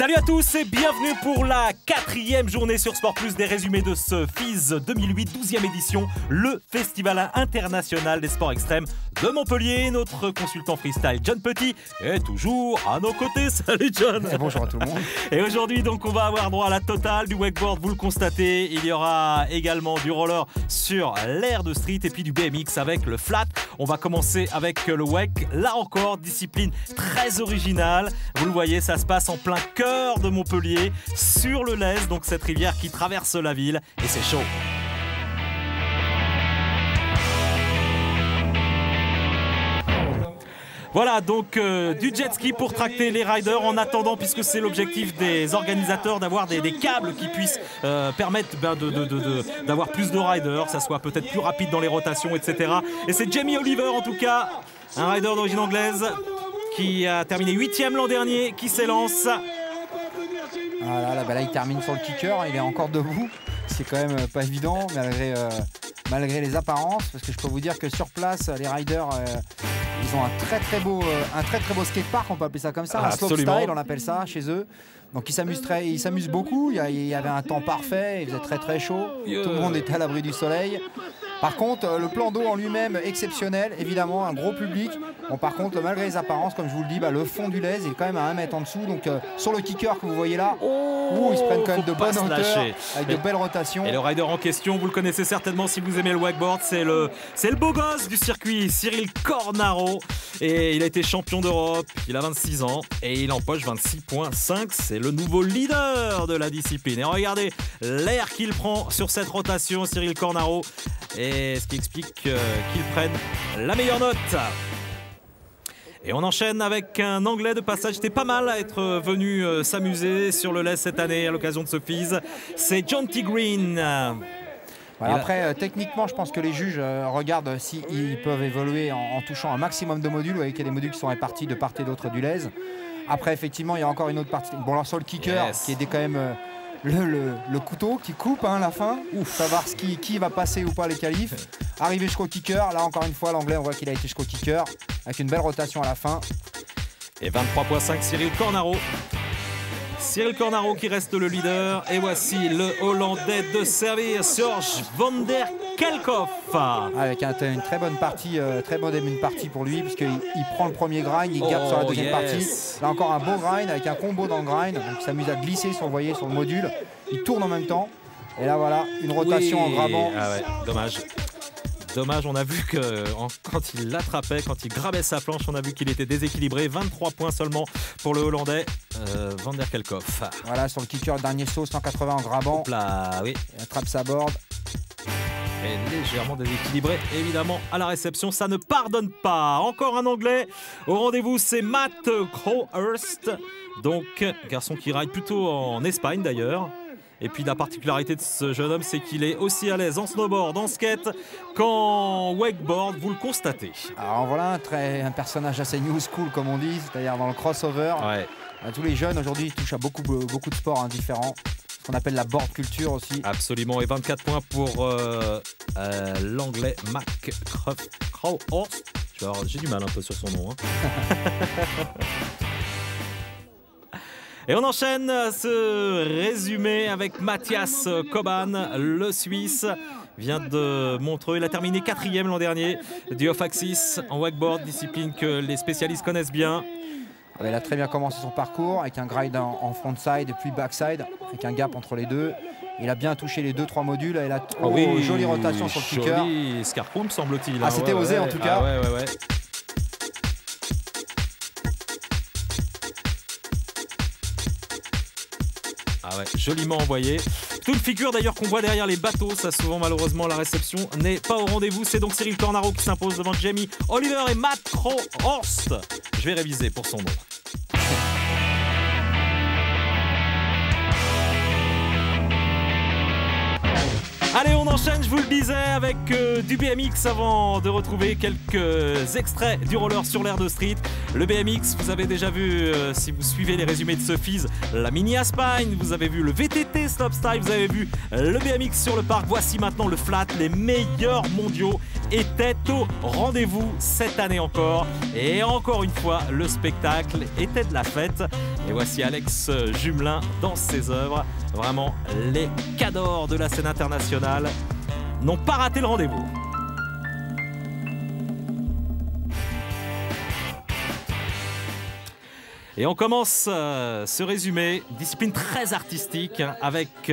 Salut à tous et bienvenue pour la 4e journée sur Sport Plus des résumés de ce FIS 2008, 12e édition, le Festival international des sports extrêmes de Montpellier. Notre consultant freestyle John Petit est toujours à nos côtés. Salut John. Et bonjour à tout le monde. Et aujourd'hui donc on va avoir droit à la totale du wakeboard, vous le constatez. Il y aura également du roller sur l'air de street et puis du BMX avec le flat. On va commencer avec le wake, là encore discipline très originale. Vous le voyez, ça se passe en plein cœur de Montpellier, sur le Lez, donc cette rivière qui traverse la ville, et c'est chaud. Voilà donc du jet ski pour tracter les riders en attendant, puisque c'est l'objectif des organisateurs d'avoir des câbles qui puissent permettre d'avoir plus de riders, que ça soit peut-être plus rapide dans les rotations, etc. Et c'est Jamie Oliver en tout cas, un rider d'origine anglaise qui a terminé 8e l'an dernier, qui s'élance. Voilà, là, il termine sur le kicker, il est encore debout. C'est quand même pas évident malgré les apparences, parce que je peux vous dire que sur place, les riders, ils ont un très très beau skatepark, on peut appeler ça comme ça, un slopestyle, on appelle ça chez eux. Donc ils s'amusent beaucoup, il y avait un temps parfait, il faisait très très chaud, tout le monde était à l'abri du soleil. Par contre, le plan d'eau en lui-même exceptionnel, évidemment, un gros public. Bon, par contre, malgré les apparences, comme je vous le dis, le fond du Lez est quand même à 1 mètre en dessous. Donc sur le kicker que vous voyez là, ils se prennent quand même de bonnes hauteurs, avec de belles rotations. Et le rider en question, vous le connaissez certainement si vous aimez le wakeboard, c'est le beau gosse du circuit, Cyril Cornaro. Et il a été champion d'Europe, il a 26 ans et il empoche 26,5. C'est le nouveau leader de la discipline. Et regardez l'air qu'il prend sur cette rotation, Cyril Cornaro. Et ce qui explique qu'il prenne la meilleure note. Et on enchaîne avec un Anglais de passage. C'était pas mal à être venu s'amuser sur le Lez cette année à l'occasion de ce FIS. C'est John T. Green. Voilà, après, techniquement, je pense que les juges regardent s'ils peuvent évoluer en touchant un maximum de modules. Vous voyez qu'il y a des modules qui sont répartis de part et d'autre du Lez. Après, effectivement, il y a encore une autre partie. Bon, alors sur le kicker, qui est quand même... Le couteau qui coupe la fin, savoir qui va passer ou pas les qualifs. Arrivé jusqu'au kicker, là encore une fois l'anglais, on voit qu'il a été jusqu'au kicker avec une belle rotation à la fin. Et 23,5 Cyril Cornaro. Cyril Cornaro qui reste le leader. Et voici le Hollandais de servir, Serge van der Kerkhoff. Avec une très bonne partie, pour lui, puisqu'il prend le premier grind, il gappe sur la deuxième partie. Là encore un beau grind avec un combo dans le grind. Donc il s'amuse à glisser sur le module. Il tourne en même temps. Et là voilà, une rotation en grabant. Ah ouais, dommage, on a vu que quand il l'attrapait, quand il grabait sa planche, on a vu qu'il était déséquilibré. 23 points seulement pour le Hollandais van der Kerkhoff. Voilà, sur le kicker, dernier saut, 180 en grabant. Là, oui. Il attrape sa board. Et légèrement déséquilibré, évidemment, à la réception. Ça ne pardonne pas. Encore un Anglais au rendez-vous, c'est Matt Crowhurst. Donc, garçon qui ride plutôt en Espagne d'ailleurs. Et puis la particularité de ce jeune homme, c'est qu'il est aussi à l'aise en snowboard, en skate qu'en wakeboard, vous le constatez. Alors voilà un personnage assez new school comme on dit, c'est-à-dire dans le crossover. Ouais. Tous les jeunes aujourd'hui touchent à beaucoup de sports différents, ce qu'on appelle la board culture aussi. Absolument, et 24 points pour l'anglais Mac Crowhurst. J'ai du mal un peu sur son nom. Et on enchaîne ce résumé avec Mathias Koban, le Suisse, vient de Montreux. Il a terminé 4e l'an dernier du off-axis en wakeboard, discipline que les spécialistes connaissent bien. Il a très bien commencé son parcours avec un grind en frontside puis backside, avec un gap entre les deux. Il a bien touché les 2-3 modules. Il a jolie rotation sur le kicker. Joli scarpon, me semble-t-il. Ah, c'était osé en tout cas. Ouais. Ah ouais, joliment envoyé. Toute figure d'ailleurs qu'on voit derrière les bateaux, ça souvent malheureusement la réception n'est pas au rendez-vous. C'est donc Cyril Cornaro qui s'impose devant Jamie Oliver et Matt Crowhurst. Je vais réviser pour son nom. Allez, on enchaîne, je vous le disais, avec du BMX avant de retrouver quelques extraits du roller sur l'air de street. Le BMX, vous avez déjà vu, si vous suivez les résumés de Sophie's, la Mini Aspine, vous avez vu le VTT Slopestyle, vous avez vu le BMX sur le parc. Voici maintenant le flat. Les meilleurs mondiaux étaient au rendez-vous cette année encore. Et encore une fois, le spectacle était de la fête. Et voici Alex Jumelin dans ses œuvres. Vraiment, les cadors de la scène internationale n'ont pas raté le rendez-vous. Et on commence ce résumé, discipline très artistique avec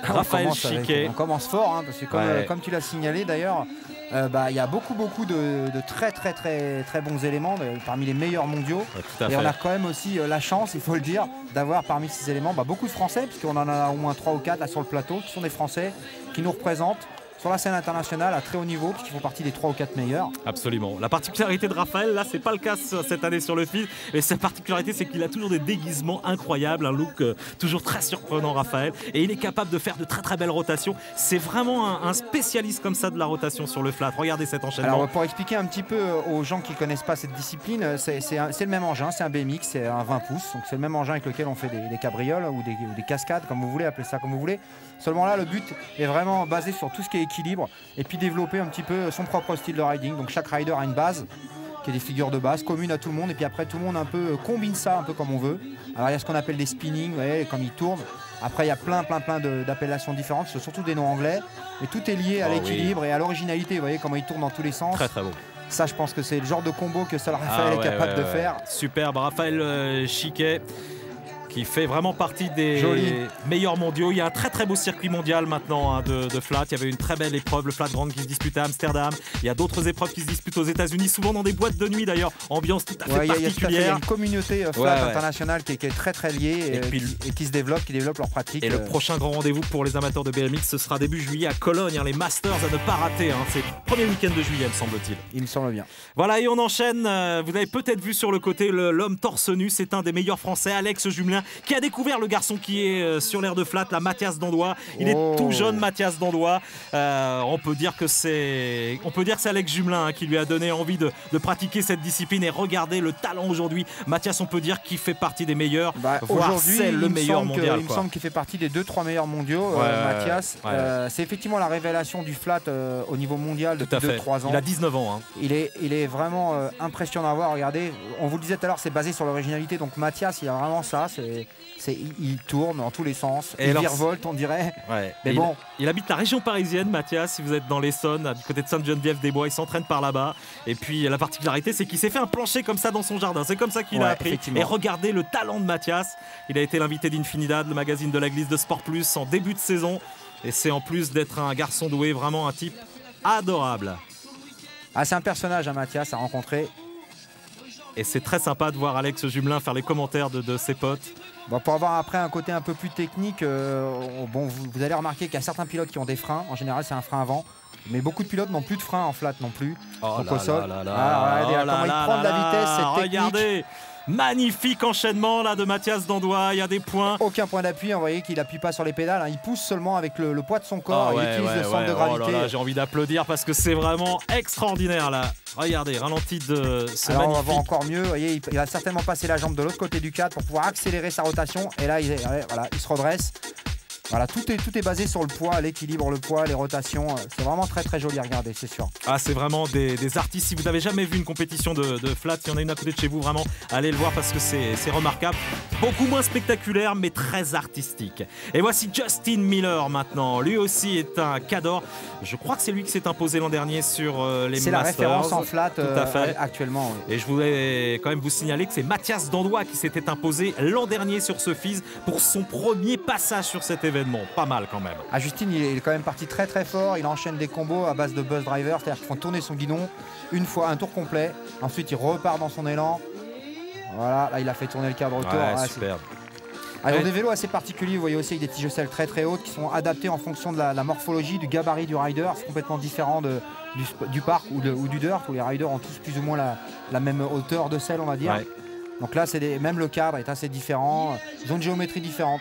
Raphaël Chiquet. On commence fort, hein, parce que comme tu l'as signalé d'ailleurs, il y a beaucoup de très bons éléments parmi les meilleurs mondiaux. Et on a quand même aussi la chance, il faut le dire, d'avoir parmi ces éléments beaucoup de Français, puisqu'on en a au moins 3 ou 4 là sur le plateau, qui sont des Français qui nous représentent sur la scène internationale à très haut niveau, puisqu'ils font partie des 3 ou 4 meilleurs. Absolument. La particularité de Raphaël, là, c'est pas le cas cette année sur le fil. Et sa particularité, c'est qu'il a toujours des déguisements incroyables, un look toujours très surprenant, Raphaël. Et il est capable de faire de très belles rotations. C'est vraiment un spécialiste comme ça de la rotation sur le flat. Regardez cet enchaînement. Alors, pour expliquer un petit peu aux gens qui connaissent pas cette discipline, c'est le même engin, c'est un BMX, c'est un 20 pouces. Donc c'est le même engin avec lequel on fait des cabrioles ou des cascades, comme vous voulez, appelez ça comme vous voulez. Seulement là, le but est vraiment basé sur tout ce qui est équilibre et puis développer un petit peu son propre style de riding. Donc chaque rider a une base qui est des figures de base communes à tout le monde, et puis après tout le monde un peu combine ça un peu comme on veut. Alors il y a ce qu'on appelle des spinning, vous voyez, comme ils tournent. Après il y a plein d'appellations différentes, c'est surtout des noms anglais, et tout est lié à l'équilibre et à l'originalité. Vous voyez comment ils tournent dans tous les sens. Très beau. Ça, je pense que c'est le genre de combo que seul Raphaël est capable de faire. Superbe, Raphaël Chiquet, qui fait vraiment partie des meilleurs mondiaux. Il y a un très beau circuit mondial maintenant de flat. Il y avait une très belle épreuve, le flat grand, qui se disputait à Amsterdam. Il y a d'autres épreuves qui se disputent aux États-Unis, souvent dans des boîtes de nuit d'ailleurs. Ambiance tout à fait particulière. Il y a une communauté flat internationale qui est très liée et qui se développe, qui développe leur pratique. Et le prochain grand rendez-vous pour les amateurs de BMX, ce sera début juillet à Cologne, les Masters à ne pas rater. C'est le premier week-end de juillet, me semble-t-il. Il me semble bien. Voilà, et on enchaîne. Vous avez peut-être vu sur le côté l'homme torse nu. C'est un des meilleurs Français, Alex Jumelin, qui a découvert le garçon qui est sur l'air de flat, la Mathias Dandois. Il est tout jeune, Mathias Dandois. On peut dire que c'est Alex Jumelin qui lui a donné envie de pratiquer cette discipline. Et regardez le talent aujourd'hui. Mathias, on peut dire qu'il fait partie des meilleurs, voire c'est le meilleur mondial. Il me semble qu'il fait partie des 2-3 meilleurs mondiaux, Mathias. C'est effectivement la révélation du flat au niveau mondial depuis 2-3 ans. Il a 19 ans. Il est vraiment impressionnant à voir. Regardez, on vous le disait tout à l'heure, c'est basé sur l'originalité. Donc Mathias, il a vraiment ça. Il tourne dans tous les sens, il virevolte, on dirait. Mais bon, il habite la région parisienne, Mathias. Si vous êtes dans l'Essonne, du côté de Sainte-Geneviève-des-Bois, il s'entraîne par là-bas. Et puis la particularité, c'est qu'il s'est fait un plancher comme ça dans son jardin. C'est comme ça qu'il a appris. Et regardez le talent de Mathias. Il a été l'invité d'Infinidad, le magazine de la glisse de Sport Plus, en début de saison. Et c'est en plus d'être un garçon doué, vraiment un type adorable. C'est un personnage, Mathias, à rencontrer. Et c'est très sympa de voir Alex Jumelin faire les commentaires de ses potes. Pour avoir après un côté un peu plus technique, vous allez remarquer qu'il y a certains pilotes qui ont des freins. En général, c'est un frein avant. Mais beaucoup de pilotes n'ont plus de frein en flat non plus. Regardez comment il prend de la vitesse, c'est technique. Regardez, magnifique enchaînement là de Mathias Dandois. Il y a des points. Aucun point d'appui, vous voyez qu'il n'appuie pas sur les pédales. Il pousse seulement avec le poids de son corps. Il utilise le centre de gravité. J'ai envie d'applaudir parce que c'est vraiment extraordinaire là. Regardez, ralenti de ce magnifique. On va voir encore mieux. Vous voyez, il va certainement passer la jambe de l'autre côté du cadre pour pouvoir accélérer sa rotation. Et là, il se redresse. Voilà, tout est basé sur le poids, l'équilibre, le poids, les rotations. C'est vraiment très joli à regarder, c'est sûr. C'est vraiment des artistes. Si vous n'avez jamais vu une compétition de flat, il y en a une à côté de chez vous, vraiment, allez le voir parce que c'est remarquable. Beaucoup moins spectaculaire, mais très artistique. Et voici Justin Miller maintenant. Lui aussi est un cador. Je crois que c'est lui qui s'est imposé l'an dernier sur les Masters. C'est la référence en flat tout à fait. actuellement. Oui. Et je voulais quand même vous signaler que c'est Mathias Dandois qui s'était imposé l'an dernier sur ce FIS pour son premier passage sur cet événement. Pas mal quand même. Justin, il est quand même parti très fort. Il enchaîne des combos à base de buzz driver, c'est-à-dire qu'ils font tourner son guidon une fois, un tour complet. Ensuite, il repart dans son élan. Voilà, là, il a fait tourner le cadre autour. Superbe. Ils ont des vélos assez particuliers, vous voyez aussi, avec des tiges de selle très hautes qui sont adaptés en fonction de la morphologie, du gabarit du rider. C'est complètement différent du parc ou du dirt, où les riders ont tous plus ou moins la même hauteur de selle, on va dire. Donc là, même le cadre est assez différent. Ils ont une géométrie différente.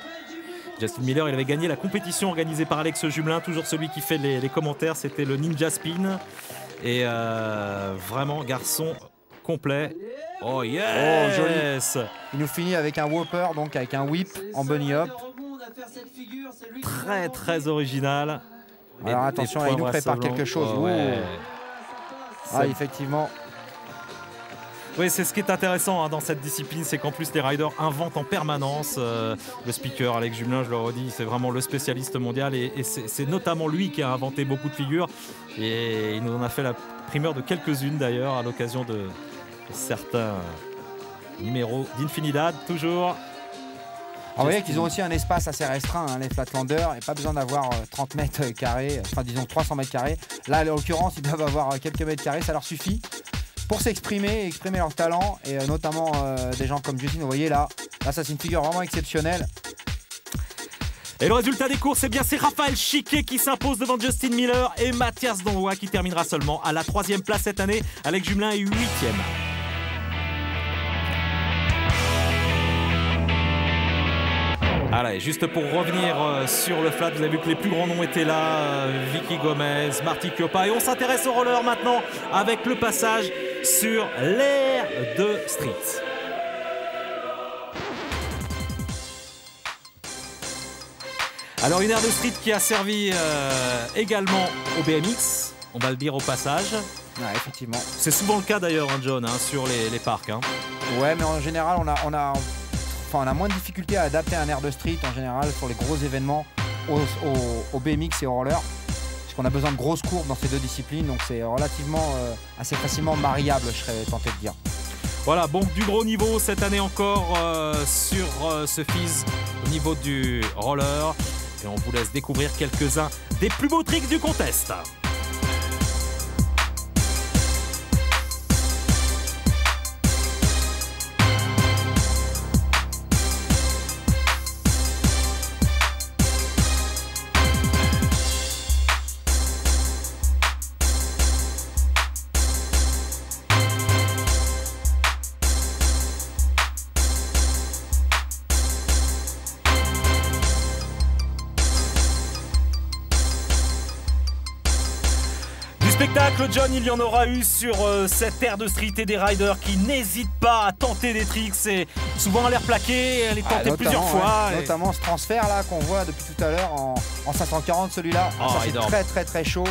Justin Miller, il avait gagné la compétition organisée par Alex Jumelin, toujours celui qui fait les commentaires, c'était le Ninja Spin. Et vraiment, garçon complet. Oh yes! Oh, joli. Il nous finit avec un Whopper, donc avec un whip en bunny hop. Très très original. Alors attention, là, il nous prépare quelque chose. Oh, ouais. Ah, effectivement. Oui, c'est ce qui est intéressant dans cette discipline, c'est qu'en plus les riders inventent en permanence. Le speaker Alex Jumelin, je le redis, c'est vraiment le spécialiste mondial et c'est notamment lui qui a inventé beaucoup de figures et il nous en a fait la primeur de quelques-unes d'ailleurs à l'occasion de certains numéros d'Infinidad, toujours. Vous voyez qu'ils ont aussi un espace assez restreint, les Flatlanders, et pas besoin d'avoir 30 mètres carrés, enfin disons 300 mètres carrés. Là, en l'occurrence, ils doivent avoir quelques mètres carrés, ça leur suffit pour s'exprimer, exprimer leur talent, et notamment des gens comme Justin. Vous voyez là, ça c'est une figure vraiment exceptionnelle. Et le résultat des courses, c'est Raphaël Chiquet qui s'impose devant Justin Miller et Mathias Donroy qui terminera seulement à la 3e place cette année. Alex Jumelin est 8e. Allez, juste pour revenir sur le flat, vous avez vu que les plus grands noms étaient là, Vicky Gomez, Marty Chioppa, et on s'intéresse au roller maintenant avec le passage sur l'air de street. Alors une aire de street qui a servi également au BMX, on va le dire au passage. Ouais, effectivement. C'est souvent le cas d'ailleurs, John, sur les parcs. Ouais, mais en général, on a moins de difficultés à adapter un air de street en général sur les gros événements au BMX et au roller. Parce qu'on a besoin de grosses courbes dans ces deux disciplines, donc c'est relativement assez facilement mariable, je serais tenté de dire. Voilà, bon, du gros niveau cette année encore sur ce FIS au niveau du roller. Et on vous laisse découvrir quelques-uns des plus beaux tricks du contest. Spectacle, John, il y en aura eu sur cette aire de street et des riders qui n'hésitent pas à tenter des tricks et souvent à l'air plaqué, à les tenter plusieurs fois. Ouais. Notamment ce transfert là qu'on voit depuis tout à l'heure en 540, celui-là. Ça c'est très très très chaud.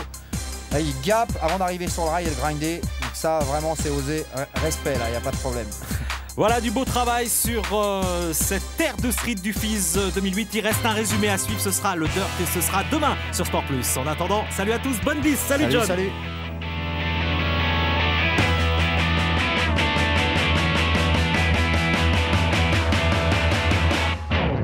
Là il gap avant d'arriver sur le rail et le grinder. Donc ça vraiment c'est osé. Respect là, il n'y a pas de problème. Voilà du beau travail sur cette aire de street du FIS 2008. Il reste un résumé à suivre, ce sera le Dirt et ce sera demain sur Sport Plus. En attendant, salut à tous, bonne bis, salut John. Salut.